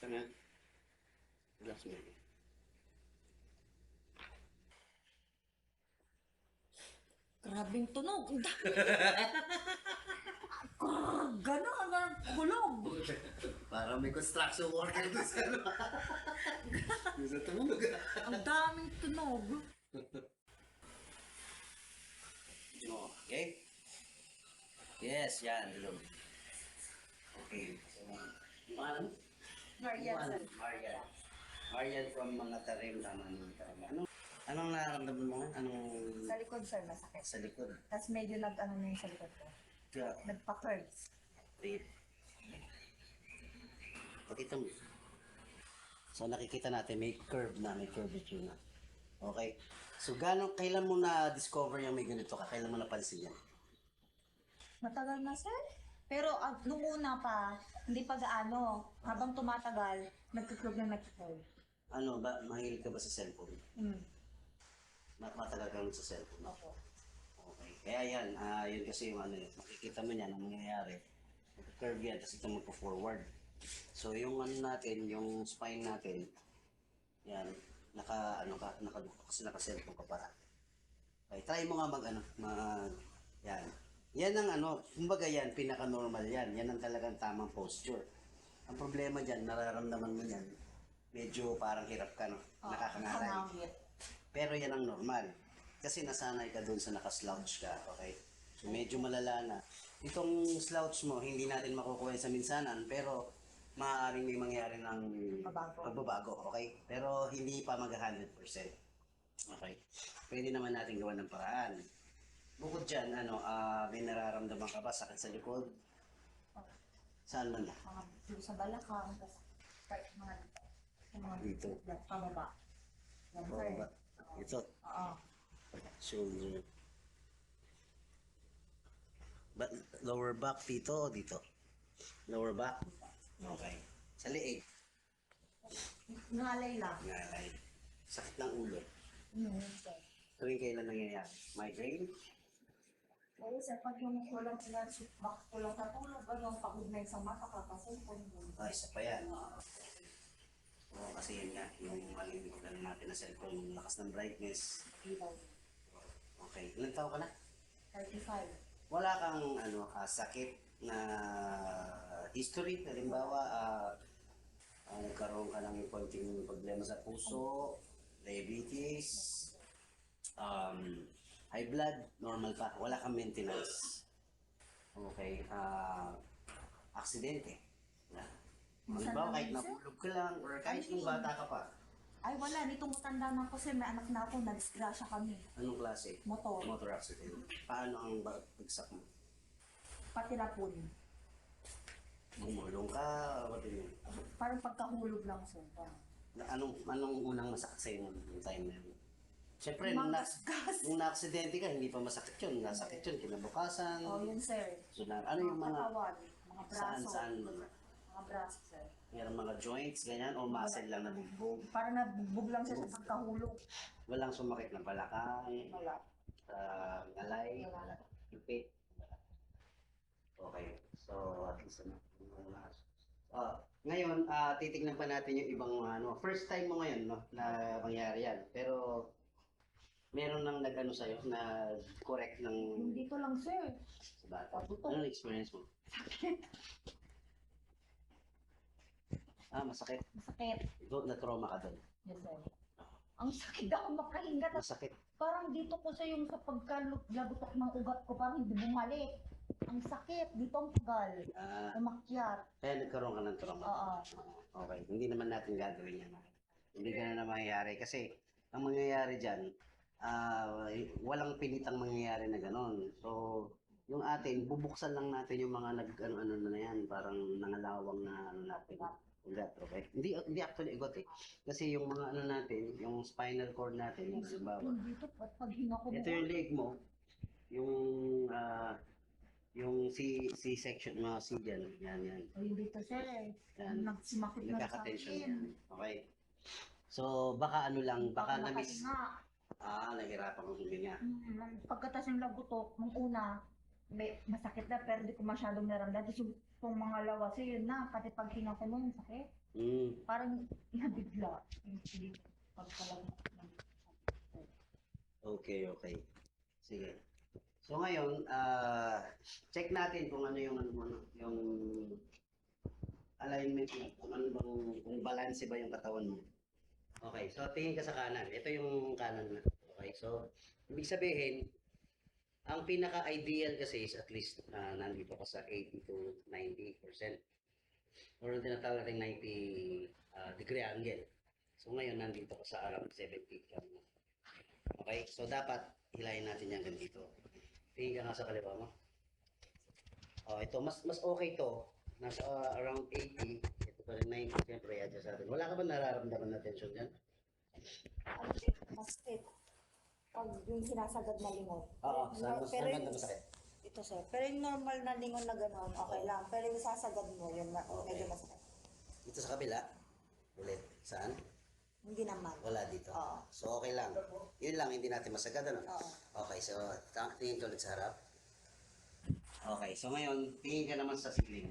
Tanga. Relax mo. Grabing tunog. Ang dami. Gano'n, hanggang kulog. Para may construction worker doon sa ano. Gusto tumunog. Ang daming tunog. Okay? Yes, yan. Hello. Okay. So, pangalan mo? Marian, sir. Marian. Marian from mga tarim naman. Anong nararamdaman mo? Anong Sa likod, sir, masakit. sa likod? Tapos medyo nag-ano na yung sa likod ko. Kaya, Nagpa-curves. wait. Pakita mo. So nakikita natin may curve na, may curvature na. Okay? So kailan mo na-discover yung may ganito ka? Kailan mo napansin yan? Matagal na, sir. Pero nung una pa, hindi pa gaano. Habang tumatagal, nagkiklog na nagkiklog. Ano ba, mahilig ka ba sa cellphone? Matagal ka rin sa cellphone? Opo. Okay. Kaya yan, yun kasi yung ano yun. Makikita mo yan, ang mangyayari. Curve yan, tapos ito magpo-forward. So yung ano natin, yung spine natin, yan, kasi naka-cellphone ka para. Okay, try mo nga yan. Yan ang ano, kumbaga yan, pinaka-normal yan. Yan ang talagang tamang posture. Ang problema dyan, nararamdaman mo yan, medyo parang hirap ka, no? Nakakangalay. Nakangawit. Pero yan ang normal. Kasi nasanay ka dun sa nakaslouch ka, okay? So medyo malala na. Itong slouch mo, hindi natin makukuha sa minsanan, pero maaaring may mangyari ng pagbabago, okay? Pero hindi pa mag-100%. Okay? Pwede naman natin gawa ng paraan. Bukod dyan, may nararamdaman ka ba? Sakit sa likod? Saan man na? Mga dito sa balakang, tapos kahit mga Dito. Pababa. Yan, sir. Baba. Ito. Oo. Shoulder. Lower back dito o dito? Lower back? Okay. Sa liig. Ngalay lang. Ngalay. Sakit ng ulo. Sir. Tuwing kailan nangyayari? Migraine? Oo, sir, pag yung kulang sila, bakit kulang sa tulog, ano, pagod na isang mata, kakasumpon. Isa pa yan. Oo, kasi yun nga, yung malilimutan natin na cellphone, yung lakas ng brightness. Okay. Ilang taon ka na? 35. Wala kang sakit na history, halimbawa, nagkaroon ka ng konting problema sa puso, diabetes, high blood, normal pa, wala kang maintenance. Okay, aksidente. Halimbawa, kahit napulog ka lang, or kahit yung bata ka pa. Ay, wala. Nitong matanda na ako, sir, may anak na ako, na-disgrasya kami. Anong klase? Motor. Motor accident. Paano ang bagsak mo? Pati na po. Bumulong ka, what do you mean? Parang pagkahulog lang, sir. Anong unang masakit sa'yo yung time na yun? Siyempre, Magasgas. nung na-aksidente ka, hindi pa masakit yun. Nasakit yun, kinabukasan. Oh, yun, sir. So, ano yung mga, katawan, mga braso. saan man? Mga braso, sir. Meron mga joints, ganyan, o muscle lang nabugbog. Parang nabugbog lang siya sa pagkahulog. Walang sumakit na balakang, Wala. ngalay, Wala. ipit. Okay, so at least ngayon, titignan pa natin yung ibang first time mo ngayon, no, na mangyari yan. Pero meron nang nag-ano sa'yo, na correct ng Yung dito lang, sir. sa bata. Anong experience mo? Masakit. Masakit. Na-trauma ka doon. Yes, sir. Ang sakit ako makahinga. Masakit. Parang dito ko sa yung sa pagkalagutok ng ugat ko, parang hindi bumalik. Ang sakit. Dito ang tagal. Umakyat. Kaya nagkaroon ka ng trauma. Oo. Okay, hindi naman natin gagawin yan. Hindi ganun na mangyayari. Kasi ang mangyayari dyan, walang pilitang mangyayari na gano'n. So, yung atin, bubuksan lang natin yung mga nag-ano na yan, parang nangalawang na natin. Ugat, okay? Hindi actually ugat eh. Kasi yung mga natin, yung spinal cord natin, yung halimbawa. Dito, pag hinga ko Ito yung leg mo, yung C-section mo, C dyan, yan. Ay, dito, sir. Yan. Nagsimakit na sa Nagkaka-tension akin. yan. Okay. So, baka baka na-miss. Makahinga. Nahirapan kong huminga. Pagkatas yung lagutok, nung una, masakit na pero di ko masyadong naramdaman. Tapos yung mga lawas, yun na, pati paghinga ko nun, sakit. parang nabigla. Hindi pagkalang. Okay, okay. Sige. So ngayon, check natin kung ano yung alignment mo, kung ano bang, kung balance ba yung katawan mo. Okay, so tingin ka sa kanan. Ito yung kanan na. Okay, so ibig sabihin, ang pinaka-ideal kasi is at least nandito ka sa 80 to 90%. Or yung tinatawag natin 90 degree angle. So ngayon, nandito ka sa around 70. Okay, so dapat hilahin natin yan ganito. Tingin ka nga sa kaliwa mo. Oh, ito, mas okay to. Nasa around 80. Ito pa rin 90. Siyempre, adjust natin. Wala ka ba nararamdaman na tension dyan? Masakit. Pag yung sinasagad na lingon. Oo, Pero saan yung- banda masakit? Ito sir. Pero yung normal na lingon na gano'n, okay lang. Pero yung sasagad mo, yun na, Okay. medyo masakit. Dito sa kabila. Ulit. Saan? Hindi naman. Wala dito. Oo. So, okay lang. Yun lang, hindi natin masagad, ano? Oo. Okay, so, tingin ka ulit sa harap. Okay, so ngayon, tingin ka naman sa ceiling.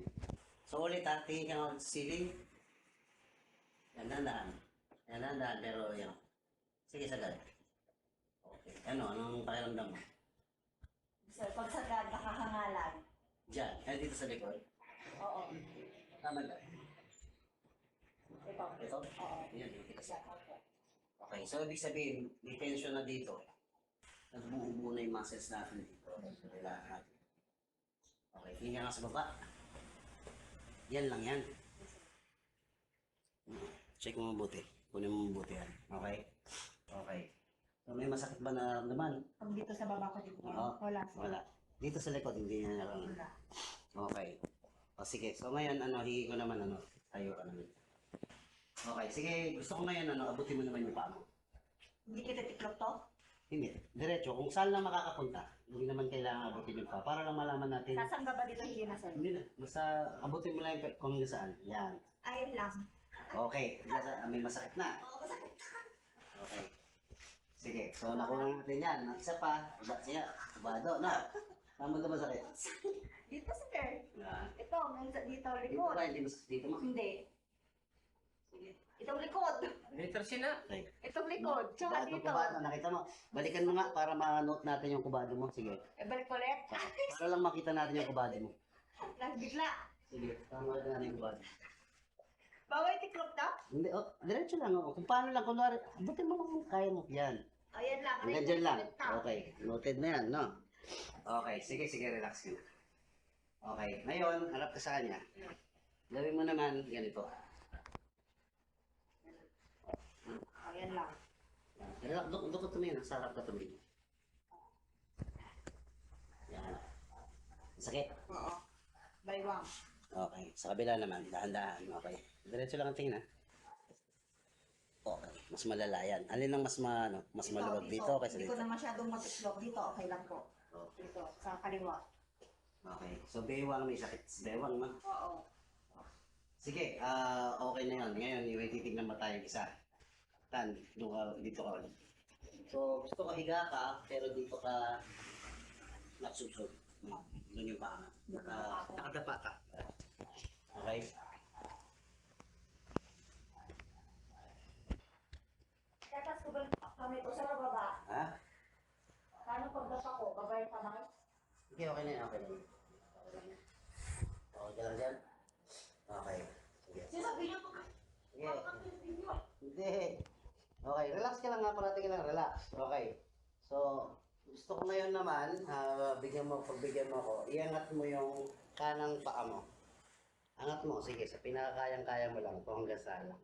So, ulit ha, tingin ka naman sa ceiling. Yan, dahan-dahan. Yan, dahan-dahan, pero yan. Sige, sagad. Okay. Anong pakiramdam mo? Sir, pag sagad, nakakangalan. Diyan, dito sa likod. Oo. Tama ba? Ito. Ito? Oo. Yan, yung kita sa. Okay, so ibig sabihin, may tension na dito. Nagbubuo na yung muscles natin dito. So, kailangan natin. Okay, tingin ka nga sa baba. Yan lang yan. Check mo mabuti. Kunin mo mabuti yan. Okay? Okay. So may masakit ba na naman? Pag dito sa baba ko dito. Oo. Wala. Wala. Dito sa likod, hindi niya naroon. Wala. Okay. O sige. So ngayon, higi ko naman, tayo ka naman. Okay, sige. Gusto ko ngayon, abutin mo naman yung paa mo. Hindi kita tiklop to? Hindi. Diretso. Kung saan lang makakapunta, hindi naman kailangan abutin yung paa. Para lang malaman natin. Nasaan ka ba dito hindi na sir? Hindi na. Basta abutin mo lang yung kung hanggang saan. Yan. Ayun lang. Okay. May masakit na. Oo, masakit. Okay. Sige. So nakuha natin yan. Isa pa. Siya. Bado. Na. Tama na masakit. Dito sir. Yan. Ito, minsan dito Dito likod. ba? Hindi masakit dito mo. Hindi. Sige. Itong likod. Okay. Itong likod. Tsaka Kubado, dito. kubado. Nakita mo. Balikan mo nga para ma-note natin yung kubado mo. Sige. Eh, balik ulit. Para lang makita natin yung kubado mo. Nagbigla. Sige. Tama na natin yung kubado. Bawal tiklop to? Hindi. Diretso lang. Kung paano lang. Kunwari. Abutin mo lang kung kaya mo. Yan. Ayan lang. Hanggang dyan lang. Okay. Noted na yan, no? Okay. Sige, relax ka na. Okay. Ngayon, harap ka sa kanya. Gawin mo naman ganito. Ayan lang. Relax. Doon ka tumingin. Sa harap ka tumingin. Yan. Sakit. Oo. Baywang. Okay. Sa kabila naman. Dahan-dahan. Okay. Diretso lang ang tingin, ha? Okay. Mas malala yan. Alin ang mas maluwag dito kaysa Hindi ko dito? na masyadong matiklop. Dito, okay lang po. Okay. Dito, sa kaliwa. Okay. So, baywang may sakit. Baywang, ma? Oo. Sige, okay na yun. Ngayon, may titignan ba tayo isa? Tan, dito ka ulit. So, gusto ko higa ka, pero dito ka naksusog. Doon yung paa. Nakadapa ka. Okay? Tapos ko ba kami ito sa baba? Ha? Paano pagdapa ko? Babay pa na? Okay, okay na yun. Okay na yun. Okay ka lang dyan? Okay. Sige. Sinabi niyo po. Sige. Hindi. Okay, relax ka lang nga. Parating ka lang. Relax. Okay. So, gusto ko ngayon naman, pagbigyan mo ako, iangat mo yung kanang paa mo. Angat mo. Sige, sa pinakakayang-kaya mo lang. Kung hanggang saan lang.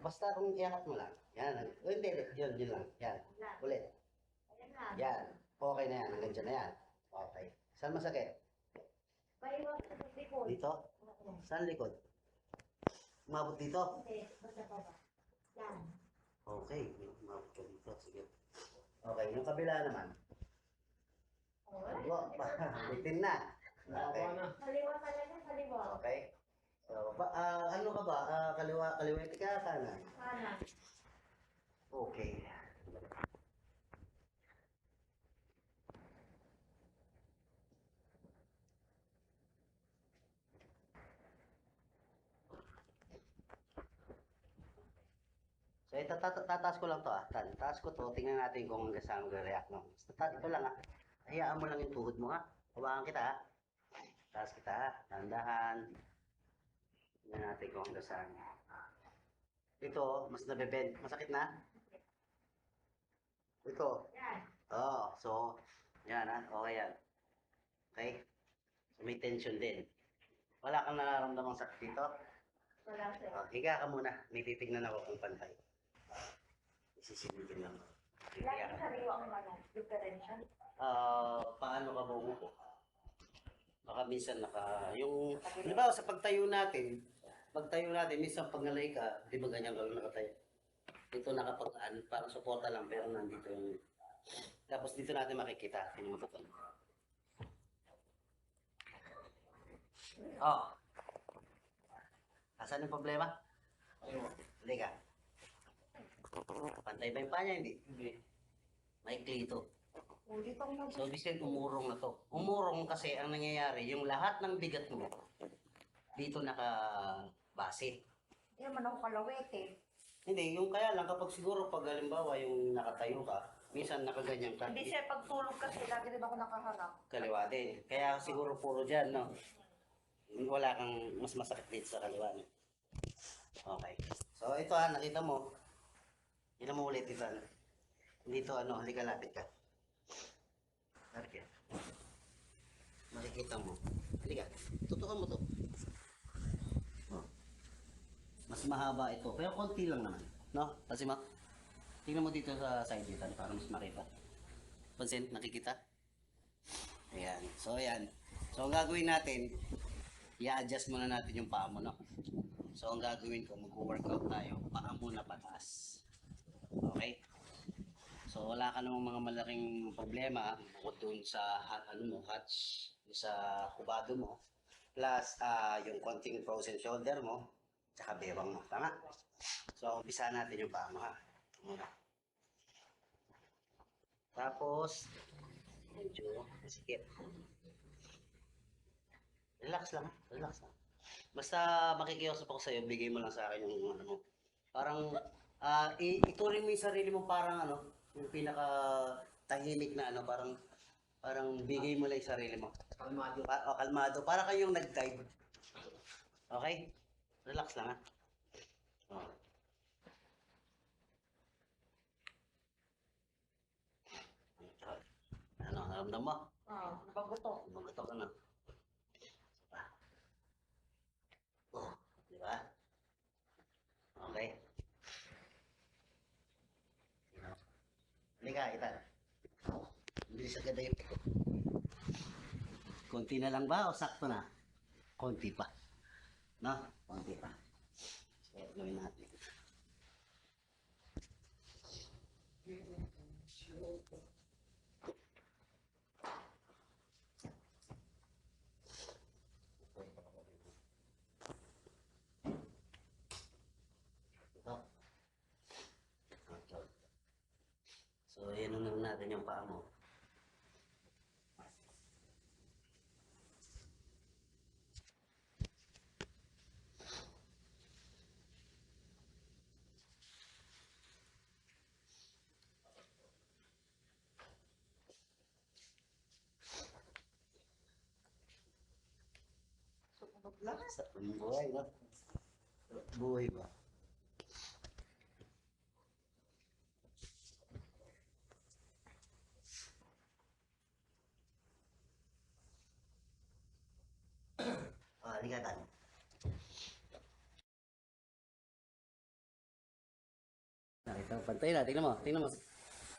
Basta kung iangat mo lang. Yan. Hindi. Yun lang. Yan. Ulit. Ayan lang. Yan. Okay na yan. Hanggang dyan na yan. Okay. Saan masakit? Baywang sa likod. Dito? Saan likod? Umabot dito? Hindi, basta baba. Yan. Okay. Umabot ka dito. Sige. Okay. Yung kabila naman. Alright. Bitin na. Okay. Kaliwa talaga, kaliwa. Okay. So, ano ka ba? Kaliwete ka? Kanan? Kanan. Okay. Tataas ko lang to ah. Taas ko to, tingnan natin kung hanggang saan mag-react no. Ito lang ah. Hayaan mo lang yung tuhod mo ha. Hawakan kita ha. Taas kita ha. Dahan-dahan. Tingnan natin kung hanggang saan. Ito, mas nabebend. Masakit na? Ito. Oh, so, yan ha. Okay yan. Okay? So, may tension din. Wala kang nararamdamang sakit dito? Wala, sir. Oh, higa ka muna. May titignan ako kung pantay. Isisilipin lang. Higa Lagi ka. sariwa ang differential. Paano ka bumuko? Baka minsan di ba sa pagtayo natin, minsan pag nalay ka, di ba ganyan ka lang nakatayo? Dito nakapag-an, parang suporta lang, pero nandito yung... Tapos dito natin makikita, tingnan mo to. Oh. Asan yung problema? Hindi ka. Pantay ba yung panya? Hindi. Maikli ito. Ulit ang nag- So, bisin umurong na to. Umurong kasi ang nangyayari, yung lahat ng bigat mo, dito nakabase. Hindi naman ako kalawit eh. Hindi, yung kaya lang kapag siguro pag halimbawa yung nakatayo ka, minsan nakaganyan ka, Hindi sir, pag tulog kasi, lagi din ako nakaharap. kaliwa din. Kaya siguro puro dyan, no? Wala kang mas masakit dito sa kaliwa, no? Okay. So, ito nakita mo. Tignan mo ulit ito, Dito, halika lapit ka. Halika. Makikita mo. Halika. Tutukan mo to. Oh. Mas mahaba ito. Pero konti lang naman. No? Kasi tingnan mo dito sa side dito para mas makita. Pansin, nakikita? Ayan. So, ayan. So, ang gagawin natin, i-adjust muna natin yung paa mo, no? So, ang gagawin ko, mag-workout tayo. Paa muna pataas. Okay? So, wala ka namang mga malaking problema bukod dun sa hatch, sa kubado mo, plus yung konting frozen shoulder mo, tsaka bewang mo. Tama? So, umpisa natin yung paa mo, ha? Muna. Tapos, medyo masikip. Relax lang, relax lang. Basta makikiusap ako sa'yo, bigay mo lang sa akin yung mo. Parang, ituloy mo yung sarili mo parang yung pinaka tahimik na parang bigay mo lang yung sarili mo. Kalmado. Kalmado. Para kayong nag-dive. Okay? Relax lang ha. Oh. Naramdam mo? Bagoto. Maguto ka na. Oh, di ba? Okay. Halika, Itan. Bilis agad na yung piko. Konti na lang ba o sakto na? Konti pa. No? Konti pa. So, gawin natin. Ito. Okay. So, yan lang natin yung paa mo. Sa buhay, no? Buhay ba? Halika tayo. Nakita, pantay na, tingnan mo, tingnan mo.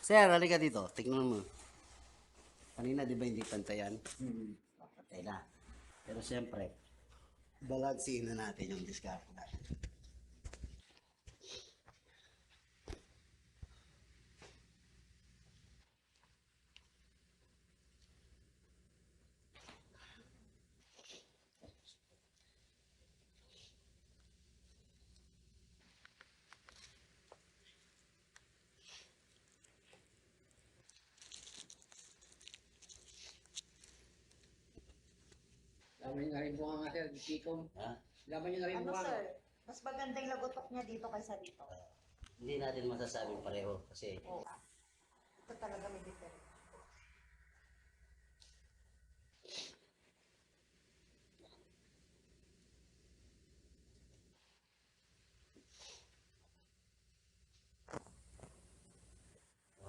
Sir, halika dito, tingnan mo. Kanina, di ba hindi pantayan? Pantay na. Pero siyempre, balansin na natin yung discard natin. Laman yung narimbukan nga sir, Chikom. Ha? Laman yung Ano narimbukan. sir? Mas maganda yung lagotok niya dito kaysa dito. Hindi natin masasabing pareho kasi Oo. Ito talaga may difference.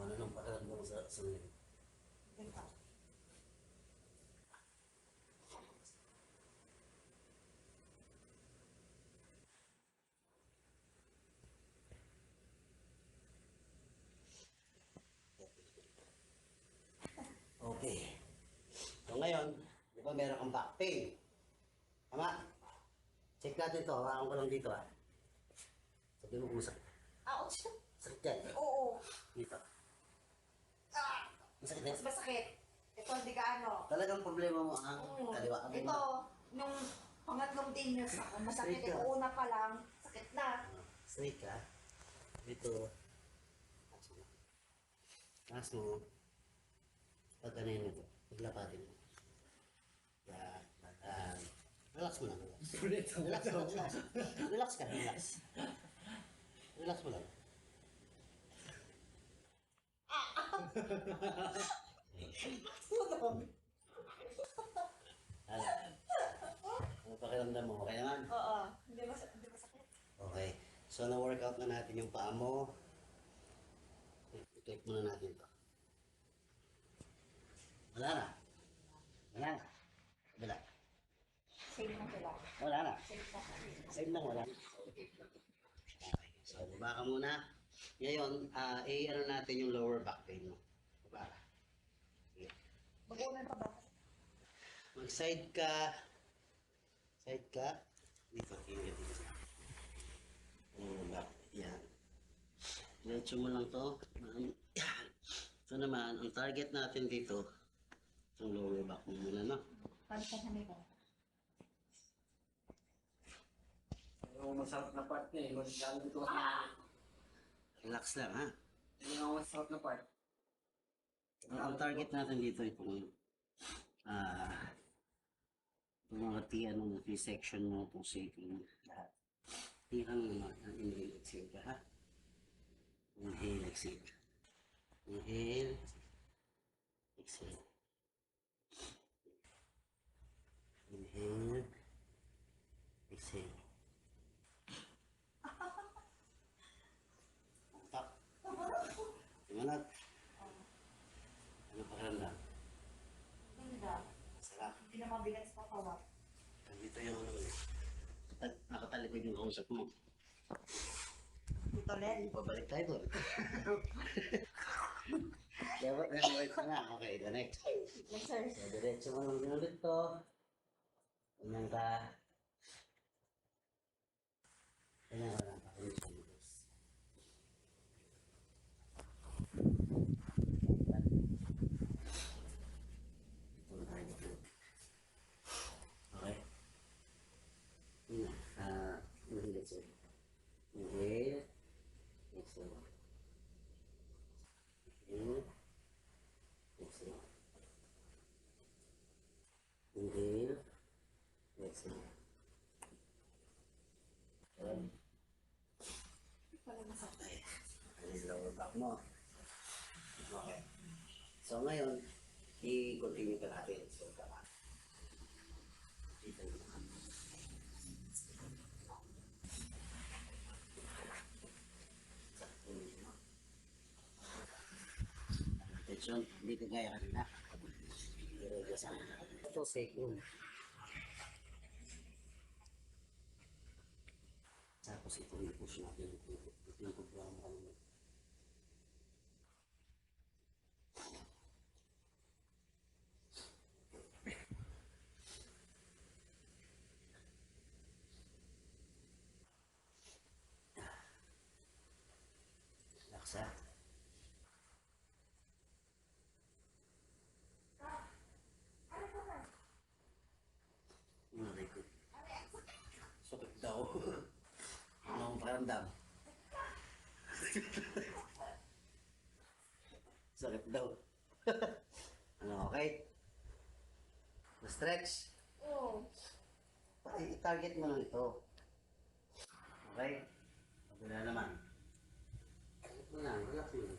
ano nang pakiramdam sa ngayon. Diba? Okay. So ngayon, di ba meron kang back pain? Tama? Check natin to. Hawakan ko lang dito ah. Sabi mo kung sakit. Ouch! Sakit yan. Oo. Dito. Ah! Masakit yan. Mas masakit. Ito, hindi ka ano. Talagang problema mo ang kaliwa. Ang Ito, nung pangatlong tennis ako, masakit. Straight ka. Ito, una pa lang, sakit na. Straight ka. Dito. Taas mo. Pag ano yun ito. Paglapatin mo. Yan. Yan. Relax mo lang. Relax. Relax mo lang. Relax ka. Relax. Relax mo lang. Ano? Ano pakiramdam mo? Okay naman? Oo. Hindi masakit. Okay. So, na-workout na natin yung paa mo. I-click muna natin ito. Wala na. Wala na. Wala. Save na sila. Wala na. Save na. Save lang, wala. Okay. So, baba ka muna. Ngayon, ano natin yung lower back pain mo. Baba ka. Okay. Mag-unan pa ba? Mag-side ka. Side ka. Dito, tingin dito. Back. Yan. Diretso mo lang to. Yan. So naman, ang target natin dito, yung lower back mo muna, no? Paano ka kami ko? Yung masarap na part niya eh. Lalo dito kasi. Relax lang, ha? Yung masarap na part. Ang target natin dito, itong mga ano, section mo, itong shaking, lahat. Tirang naman, inhale, exhale ka, ha? Inhale, exhale. Inhale, exhale. Inhale, exhale. Tap. Tumanag. Ano pakiramdam? Ganda. Sarap. Hindi na mabigat sa katawan. Dito yung ano eh. Nakatalikod yung kausap mo. Dito ulit. Pabalik tayo doon. Wait na. Okay, the next. Yes, sir. So, diretso mo lang din ulit to. Ganyan ka. Ganyan ka lang. Okay. Inhale, exhale. Inhale, exhale. Inhale, exhale. Inhale, exhale. Okay. Okay. Ano yung lower back mo? Okay. So ngayon, i-continue ka natin. So, tama. Dito naman. Attention, hindi ka gaya kanina. Diretso sa ito, second. Tapos ito yung push natin. Ito yung programa kanina. Laksa. Record. Sakit daw. Ano ang paramdam? Sakit daw. Ano, okay? Na-stretch. Oo. I-target mo lang ito. Okay? Pagkala naman. Wala, relax mo.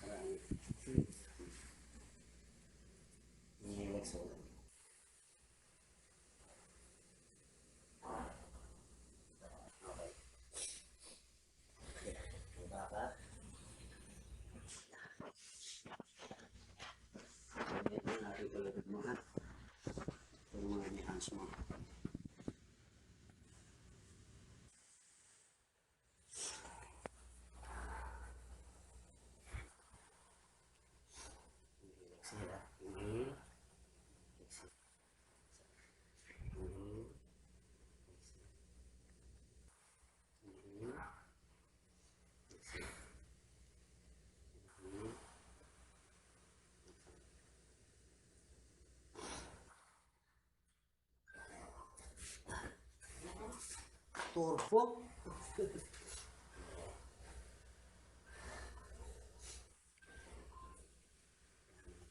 Wala. Relax mo. Okay. Baba ka. Ito yung ating palagad mo, ha? Ito yung mga hands mo. Exhale, ha? Inhale. Exhale. Inhale. Inhale. Exhale. Inhale. Turbo.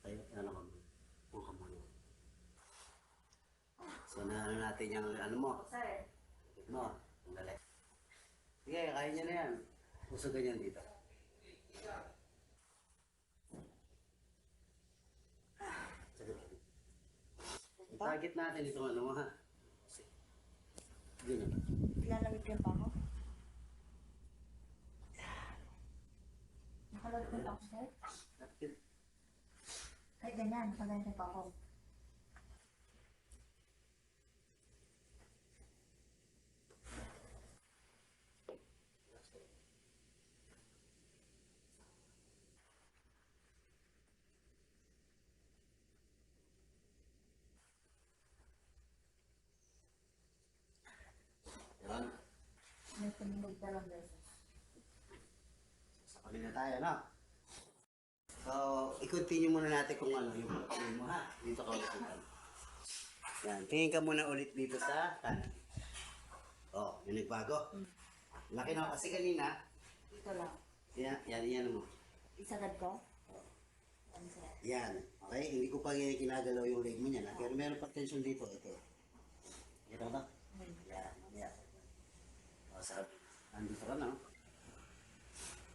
Tayo, ano ka mo? Huwag ka muna. So, naano natin yung ano mo? Sir. No, ang dali. Sige, kaya niya na yan. Puso ganyan dito. Ang target natin ito ano mo ha? Ganyan. Ilalawit ko yung pako. Nakalawit yung pako, sir? Ay, ganyan. Nakalawit yung pako. Yan. May tumulog dalawang beses. Sa kanila tayo, no? So, i-continue muna natin kung ano yung ano mo ha. Dito ka ulit. Yan, tingin ka muna ulit dito sa kanan. Oh, yung nagbago. Laki na kasi kanina. Ito lang. Yan mo. Isagad ko? Ano, sir? Yan. Okay, hindi ko pa kinagalaw yung leg mo niyan. Ha? Pero meron pa tension dito. Ito. Ito ba? Yan. Yan. O, andito ka na.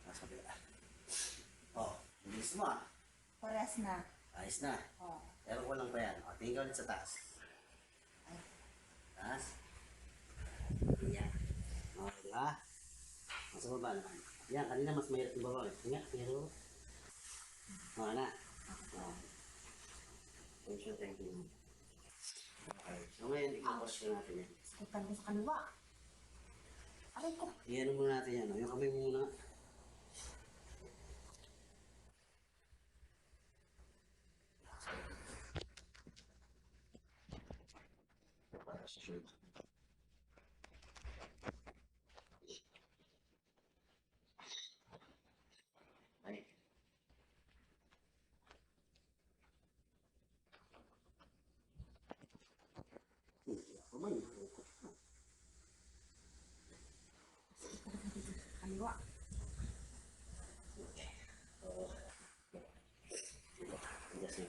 Sa kabila. O, bilis mo ah. Parehas na. Ayos na. Oh. Pero walang pa yan. O, tingin ka ulit sa taas. Ay. Taas. Yan. O, diba? Nasa baba naman. Yan, kanina mas mahirap yung baba. Tingnan, pero... O, na. O. Tension, tension. Okay. So ngayon, i-push na natin yan. Sakitan ko sa kaliwa. Aray ko. Iyan muna natin yan. O. Yung kamay mo muna. Para sa shirt. Ay. Kumain. Kaliwa. Yes, sir.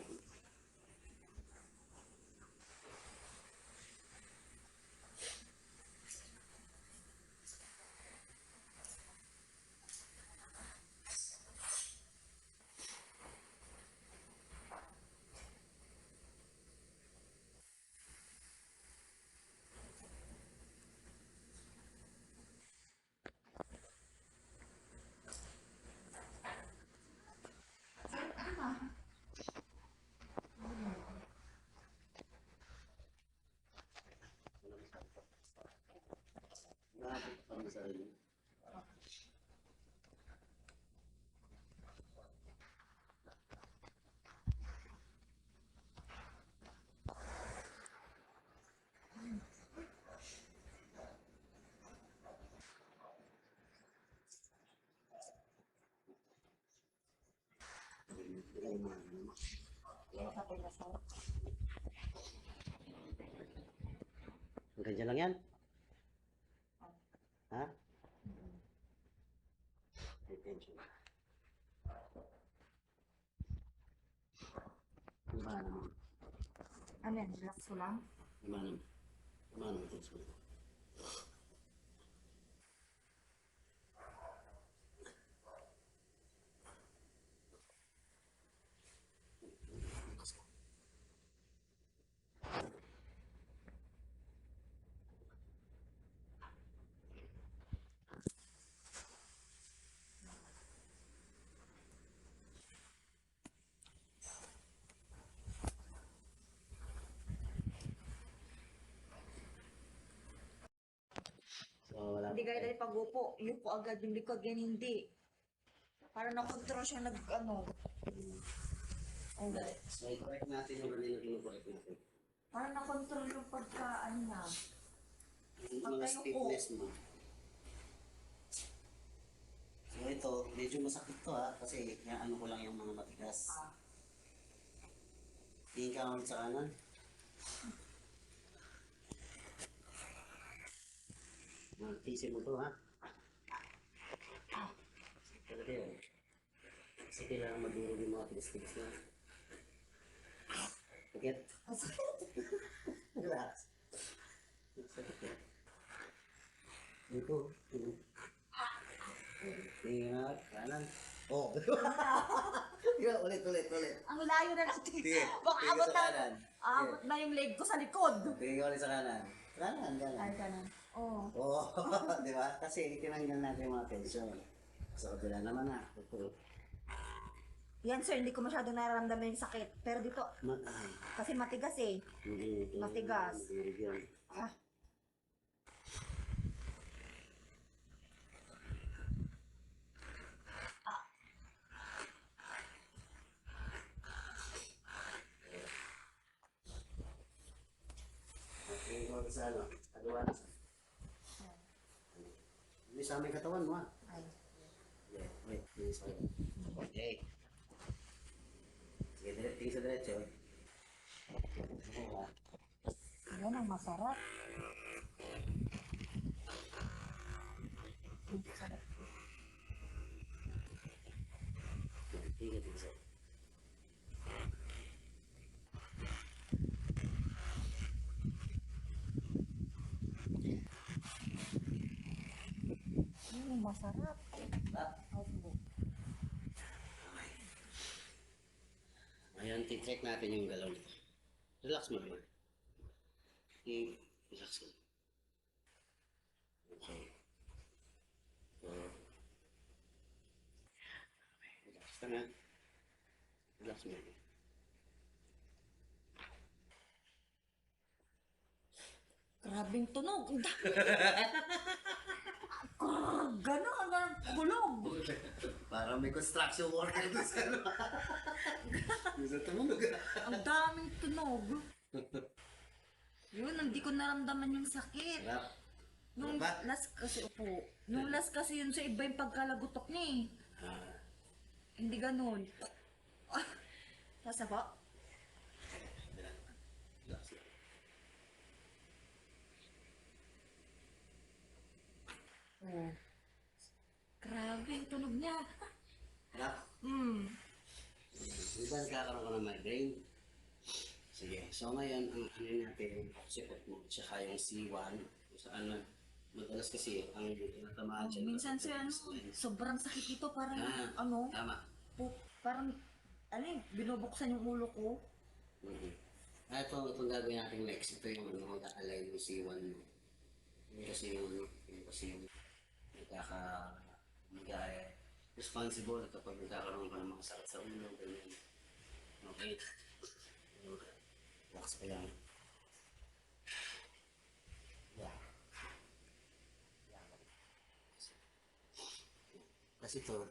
Bakit pa ang sarili? Sabi na, sir. Hanggang dyan lang yan? Ha? Attention. Iba naman. Ano yan? Relax ko lang? Iba naman. Iba naman. Attention. gaya dahil pag-upo, yupo agad yung likod, yan hindi. Para na-control siya nag-ano. Oh. So, i-correct natin yung kanina kinukorrect natin. Para na-control yung pagka, ano na. Yung mga stiffness mo. So, ito, medyo masakit to ha, kasi yung ano ko lang yung mga matigas. Tingin ka ulit sa kanan. Tisin mo to ha. Talaga yun. Kasi kailangan madurog yung mga tigas-tigas na. Sakit? Relax. Sakit yan. Ito. Tingnan, kanan. Oh. Yun, ulit. Ang layo na natin. Sige. Baka Tingin abot sa na, kanan. abot na yung leg ko sa likod. Tingin ka ulit sa kanan. Kanan. Ay, ganun. Oo. Oo, di ba? Kasi tinanggal natin yung mga tension. Sa kabila naman na. Yan sir, hindi ko masyado nararamdaman yung sakit. Pero dito, Ay. kasi matigas eh. Matigas. Yan. Ah. Tingin ko sa ano, kagawa na. Hindi sa aming katawan mo ha. Ay. Yeah, wait, please. Okay. Sige, tingin sa diretso. Oo ha. Yan ang masarap. Tingin sa. Yan ang masarap. Ah, Opo. Ngayon, titrek natin yung galaw nito. Relax mo naman. Relax mo. Okay. Relax ka na. Relax mo. Grabing tunog. Ganon, hanggang gulog. Parang may construction worker doon sa ano. Gusto tumunog. Ang daming tunog. Yun, hindi ko naramdaman yung sakit. Sarap. Yung Sarap ba? last kasi, upo. Yung last kasi yun sa iba yung pagkalagutok niya eh. Ah, Hindi ganun. Ah, nasa ba? relax na. Oh. Grabe, yung tunog niya. Sarap. Di ba nagkakaroon ka ng migraine? Sige. So ngayon, ang ano natin, check-up mo, tsaka yung C1, kung saan madalas kasi ang tinatamaan siya. Minsan siya, ano, sobrang sakit ito. Parang, ano, Tama. parang, ano eh, binubuksan yung ulo ko. Itong gagawin natin next, ito yung ano, mag-align yung C1 mo. Yun kasi yung responsible kapag nagkakaroon ka ng mga sakit sa ulo, ganyan. Okay. Relax ka lang. Yeah. Kasi ito,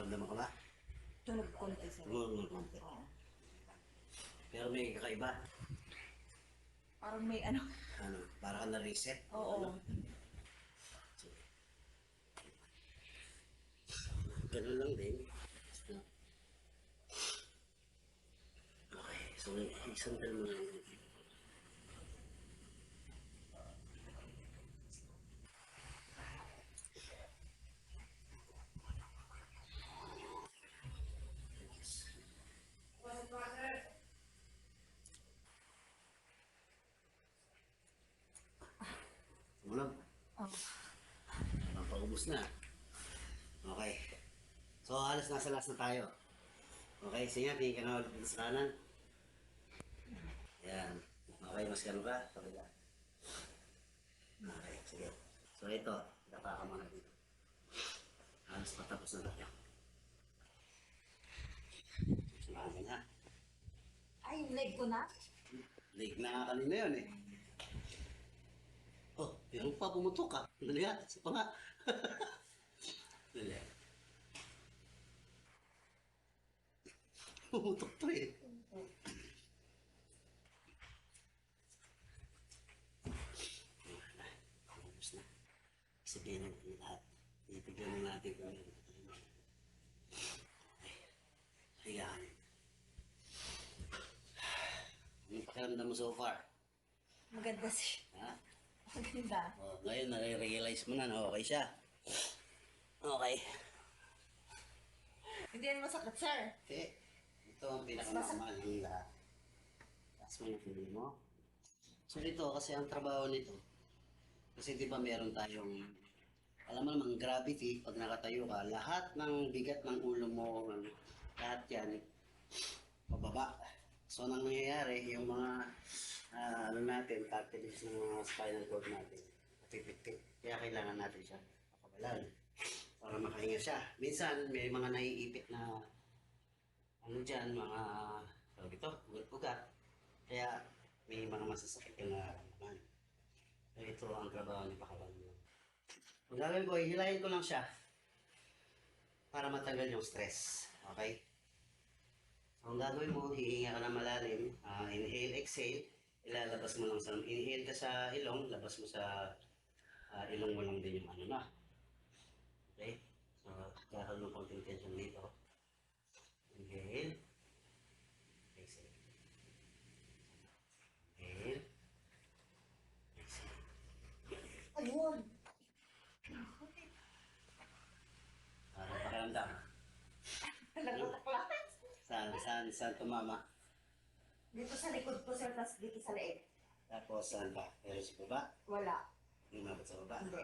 naramdaman ka ba? Tunog konti sir. Ng konti. Pero may kakaiba. Parang may ano. Ano, para ka na-reset. Oo. Ano? Ganun lang din. Okay, so isandal mo lang. Tumunog. Oh. Paubos na. Okay. So, halos nasa last na tayo. Okay, sige nga, tingin ka na ulit dito sa kanan. mas gano'n ka. Kabila. Okay, sige. So ito, dapa ka muna dito. Alas patapos na tayo. Sinabi na. Ay, yung leg ko na. Leg na nga kanina yun eh. Oh, meron pa, pumutok ka. Dali ha, isa pa nga. Dali. Pumutok to eh. Ayos na. Sabihin natin lahat. Ibigyan na natin kung ano. Higa ka. Anong pakiramdam mo so far? Maganda siya. Ha? Maganda. Oh, ngayon, nare-realize mo na na okay siya. Okay. Hindi yan masakit, sir. Okay. Ito ang pinakamasama ng lahat. Taas mo yung feeling mo. So ito, kasi ang trabaho nito, kasi di ba meron tayong, alam mo naman, gravity, pag nakatayo ka, lahat ng bigat ng ulo mo, lahat yan, pababa. So, nang nangyayari, yung mga, ano natin, cartilage ng mga spinal cord natin, napipit-pit. Kaya kailangan natin siya makabalan para makahinga siya. Minsan, may mga naiipit na, ano dyan, mga, tawag ito, ugat-ugat. Kaya, may mga masasakit ka na naman. So, ito ang trabaho ni pakabalan. Ang gagawin ko, hihilahin ko lang siya para matanggal yung stress. Okay? Ang gagawin mo, hihinga ka na malalim, inhale, exhale, ilalabas mo lang sa, inhale ka sa ilong, labas mo sa ilong mo lang din yung ano na. Okay? So, kakaroon ng konting tension dito. Inhale, exhale. Inhale, exhale. Ayun. Para pakiramdam. Nagtatakla. Saan tumama? Dito sa likod ko, sir, tapos dito sa leeg. Tapos saan pa? Pero sa baba? Wala. Hindi mabot sa baba? Hindi.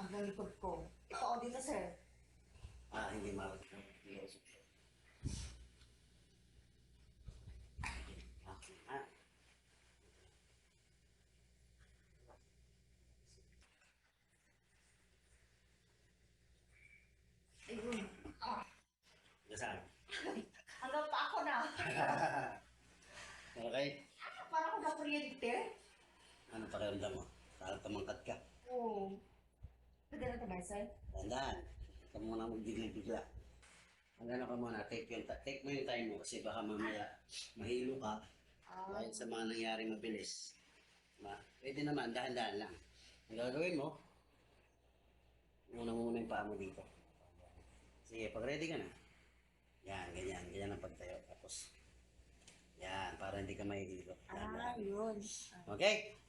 Ang likod ko. Ito ako dito, sir. Hindi mabot. Hindi mabot. Okay, ha? Ayun. Saan? Hanggang pa ako na. Okay? Parang ako na-kuryente. Ano pakiramdam mo? Parang tumangkat ka. Oo. Pwede na ito, sir? Tandaan. Huwag ka muna magdigil-bigla. Ano ka muna, take mo yung time mo kasi baka mamaya mahilo ka dahil sa mga nangyari mabilis. Pwede naman, dahan-dahan lang. Ang gagawin mo, muna yung paa mo dito. Sige, pag ready ka na. Yan, ganyan ang pagtayo. Tapos, yan, para hindi ka mahihilo. Dahan-dahan. Yun. Okay?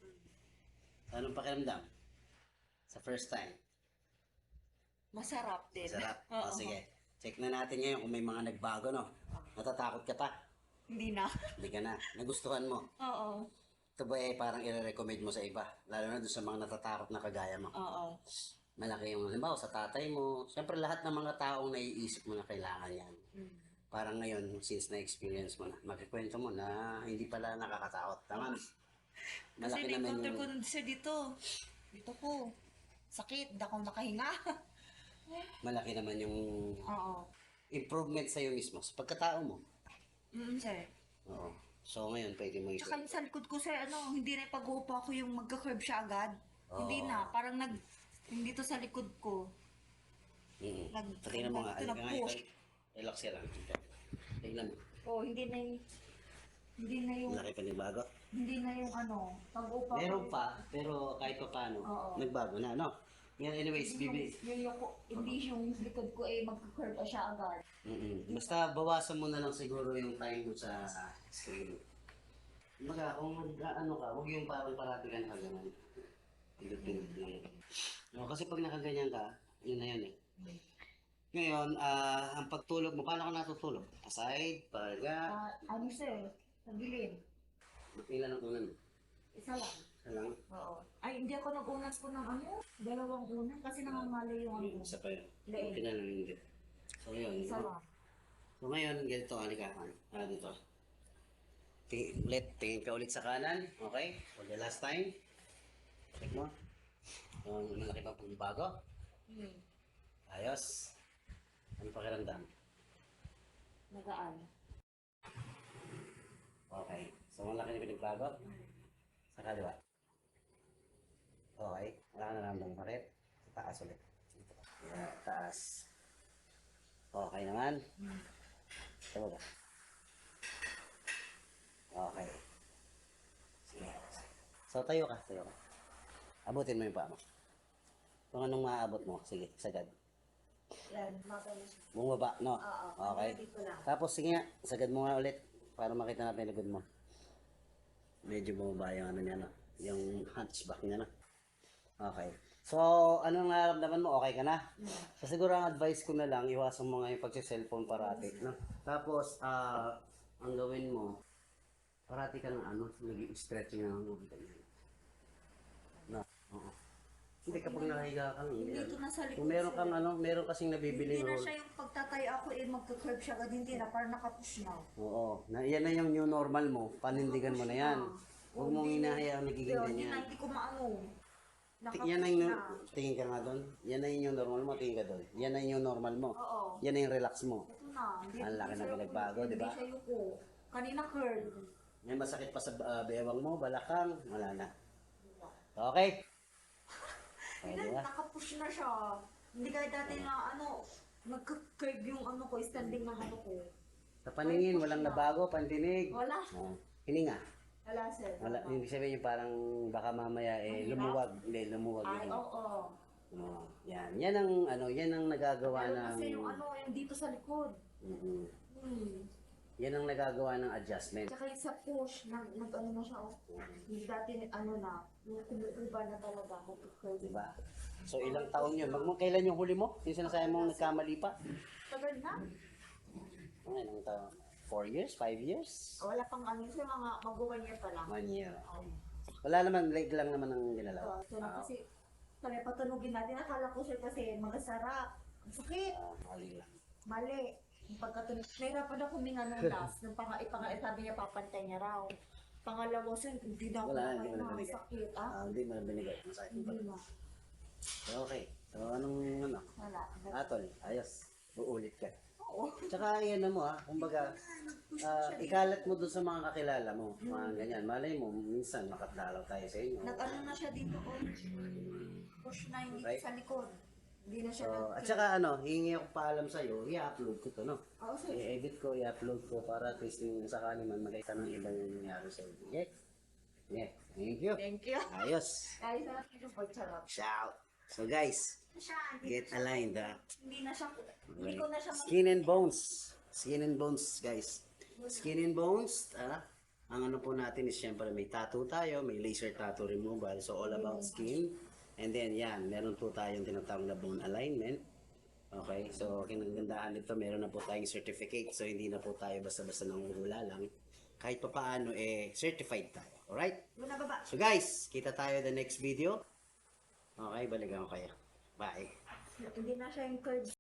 Anong pakiramdam? Sa first time? Masarap din. Sarap. Oo. Sige. Check na natin ngayon kung may mga nagbago, no? Natatakot ka pa? Hindi na. Hindi ka na. Nagustuhan mo? Oo. Ito ba parang i-recommend mo sa iba? Lalo na doon sa mga natatakot na kagaya mo. Oo. Malaki yung halimbawa sa tatay mo. Siyempre lahat ng mga taong naiisip mo na kailangan yan. Parang ngayon, since na-experience mo na, magkikwento mo na hindi pala nakakatakot. Tama? Kasi Malaki naman na-encounter ko yung... nun siya dito. Dito ko. Sakit. Di ako makahinga. Malaki naman yung Oo. improvement sa'yo mismo, sa pagkatao mo. Sir. Oo. So ngayon, pwede mo Tsaka yung sa likod ko, sir, hindi na ipag-uupa ko yung magka-curve siya agad. Oo. Hindi na. Parang yung dito sa likod ko. Tingnan mo nga, Ito alika nga nag-push. ito. Relax ka lang. Tingnan mo. Hindi na yung, Laki pa bago. hindi na yung pag-uupa Meron pa, pero kahit pa paano, Oo. nagbago na, no? Yan, anyways, bibi. Hindi yung likod ko magka-curve pa siya agad. Basta bawasan mo na lang siguro yung time mo sa screen. Kumbaga, kung ano ka, huwag yung parang parati ka nakaganan. Pindot-pindot lang. No, kasi pag nakaganyan ka, yun na yun eh. Ngayon, ang pagtulog mo, paano ka natutulog? Aside, paga, Sir? Sa gilid. ilan ang unan mo? Isa lang. Isa lang? Oo. Ay, hindi ako nag-unas po ng dalawang unan kasi nangangali yung Isa pa yun. Leeg. Okay na lang hindi. So yun. Isa lang. So ngayon, ganito, halika. Dito. Tingin ka ulit sa kanan. Okay? For the last time. Check mo. Yung malaki bang pagbabago? Ayos. Ano pakiramdam? Nagaan. Okay. So, malaki na pinagbago? Sa kaliwa. Okay. Wala ka na naman sakit. Sa taas ulit. Dito. Yeah, taas. Okay naman. Tama ba? Okay. Sige. So, tayo ka. Tayo ka. Abutin mo yung paa mo. Kung anong maaabot mo. Sige, sagad. Yan, magaling siya. Bumaba, no? Oo. Okay. Dito lang. Tapos, sige nga. Sagad mo nga ulit. Para makita natin yung likod mo. Medyo bumaba yung ano niya, no? Yung hunchback niya, no? Okay. So, anong nararamdaman mo? Okay ka na? So, siguro ang advice ko na lang, iwasan mo nga yung pagsi-cellphone parati, no? Tapos, ang gawin mo, parati ka ng ano, nag-stretching ng mga ganyan. No? Oo. Hindi kapag nakahiga ka, hindi. Dito na sa likod. Kung meron kang ano, meron kasing nabibili Hindi na roll. siya yung pagtatay ako magka-curve siya agad, hindi na, parang nakapush na. Oo. Yan na yung new normal mo. Panindigan mo na yan. Huwag mong hinahayaan nagiging Hindi ganyan. na, hindi ko maano. Yan na Nakapush yung, na. tingin ka nga doon. Yan na yung normal mo, tingin ka doon. Yan na yung normal mo. Oo. Yan na yung relax mo. Ito na. Hindi, Ang laki hindi na siya pinagbago, yuko. di ba? Hindi siya yuko. Kanina curve. May masakit pa sa bewang mo, balakang, wala na. Okay? Hindi Okay, di na, ba? nakapush na siya. Hindi kaya dati na ano, nagka-curve yung ano ko, standing ng ano ko. Sa paningin, walang nabago, pandinig. Wala. Oh. Hininga. Wala, sir. Wala, hindi sabihin yung parang baka mamaya lumuwag. Hindi, lumuwag. Ay, yun. oo. Oh, yan. Yan ang ano, yan ang nagagawa Pero ng kasi yung ano, yung dito sa likod. Mhm. Hmm. Yan ang nagagawa ng adjustment. Tsaka yung sa push, nag-ano na siya. Oh. Hindi dati ano na, yung kumukuba na talaga. Curve. Diba? So ilang taon yun? Kailan yung huli mo? Yung sinasabi mong nagkamali pa? Tagal na. Ano, ilang taon? 4 years? 5 years? Wala pang ano, so mga mag-1 year pa lang. 1 year. Oh. Wala naman, leg lang naman ang ginalaw. So, kasi, kaya patunugin natin, akala ko siya kasi mga sarap. Ang sakit. Mali lang. Mali. Yung pagkatunog, nahirapan ako huminga nung last. Nung sabi niya papantay niya raw. Pangalawa, so, hindi na ako Wala, hindi mo nakain. nabinigay. Sakit, ah? Hindi mo na binigay. Masakit Hindi pa. na. Okay. So anong ano? Wala. Atol, ayos. Uulit ka. Oo. Tsaka yan na mo kumbaga, ikalat mo doon sa mga kakilala mo. Mga ganyan. Malay mo, minsan makatalaw tayo sa inyo. Nag-ano na siya dito, oh. Push na yung dito Right. sa likod. Hindi na siya So, at saka ano, hihingi ako paalam sa'yo, i-upload ko to, no? Oo, sir. I-edit ko, i-upload ko para at least yung sakali man makita ng iba yung nangyari sa iyo. Yeah. Yeah. Thank you. Thank you. Ayos. Ayos na natin yung pagcharap. Shout. So guys, get aligned, ha? Hindi na siya, hindi ko na siya Skin and bones. Skin and bones, guys. Skin and bones, ang ano po natin is syempre may tattoo tayo, may laser tattoo removal. So all about skin. And then yan, meron po tayong tinatawag na bone alignment. Okay, so kinagandaan nito, meron na po tayong certificate. So hindi na po tayo basta-basta nanguhula lang. Kahit pa paano, certified tayo. Alright? Doon na baba. So guys, kita tayo the next video. Okay, balikan ko kayo. Bye. Hindi na siya yung curve.